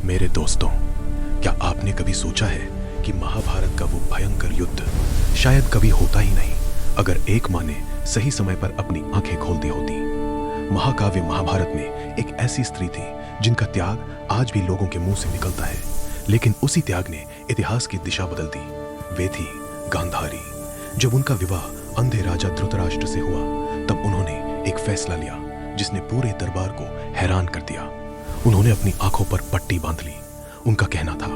मेरे दोस्तों, क्या आपने कभी सोचा है कि महाभारत का वो भयंकर युद्ध शायद कभी होता ही नहीं अगर एक माँ ने सही समय पर अपनी आंखें खोल दी होती। महाकाव्य महाभारत में एक ऐसी स्त्री थी जिनका त्याग आज भी लोगों के मुंह से निकलता है, लेकिन उसी त्याग ने इतिहास की दिशा बदल दी। वे थी गांधारी। जब उनका विवाह अंधे राजा धृतराष्ट्र से हुआ तब उन्होंने एक फैसला लिया जिसने पूरे दरबार को हैरान कर दिया। उन्होंने अपनी आंखों पर पट्टी बांध ली। उनका कहना था,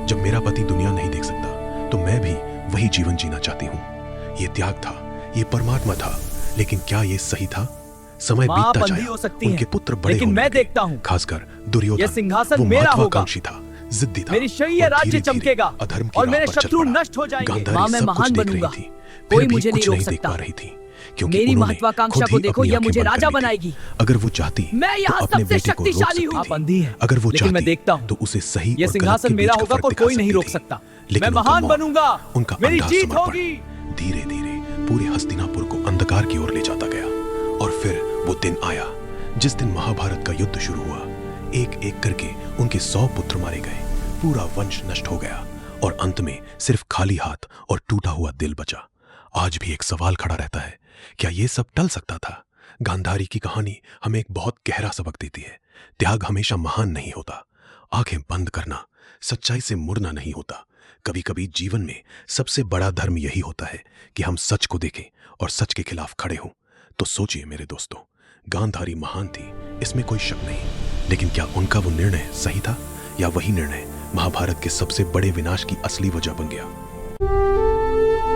जब मेरा पति दुनिया नहीं देख सकता तो मैं भी वही जीवन जीना चाहती हूँ। ये त्याग था, ये परमात्मा था, लेकिन क्या ये सही था? समय बीतता जाया, उनके पुत्र बड़े लेकिन मैं देखता हूँ, खासकर दुर्योधन, ये सिंहासन वो मेरा होगा, महत्वाकांक्षी था, जिद्दी था, मेरी शरीर राज्य चमकेगा और मेरे शत्रु नष्ट हो जाएंगे। माँ, मैं महान बनूंगा, कोई मुझे नहीं रोक सकता। मेरी महत्वाकांक्षा को देखो, यह मुझे राजा बनाएगी। अगर वो चाहती मैं यहाँ तो सबसे शक्तिशाली हूँ। बंदी है, अगर वो लेकिन मैं चाहती देखता हूँ तो उसे सही यह सिंहासन मेरा होगा और कोई नहीं रोक सकता। मैं महान बनूंगा, उनका मेरी जीत होगी। धीरे धीरे पूरे हस्तिनापुर को अंधकार की ओर ले जाता गया। और फिर वो दिन आया जिस दिन महाभारत का युद्ध शुरू हुआ। एक एक करके उनके 100 पुत्र मारे गए, पूरा वंश नष्ट हो गया और अंत में सिर्फ खाली हाथ और टूटा हुआ दिल बचा। आज भी एक सवाल खड़ा रहता है, क्या ये सब टल सकता था? गांधारी की कहानी हमें एक बहुत गहरा सबक देती है। त्याग हमेशा महान नहीं होता। आंखें बंद करना, सच्चाई से मुड़ना नहीं होता। कभी कभी जीवन में सबसे बड़ा धर्म यही होता है कि हम सच को देखें और सच के खिलाफ खड़े हों। तो सोचिए मेरे दोस्तों, गांधारी महान थी, इसमें कोई शक नहीं, लेकिन क्या उनका वो निर्णय सही था या वही निर्णय महाभारत के सबसे बड़े विनाश की असली वजह बन गया?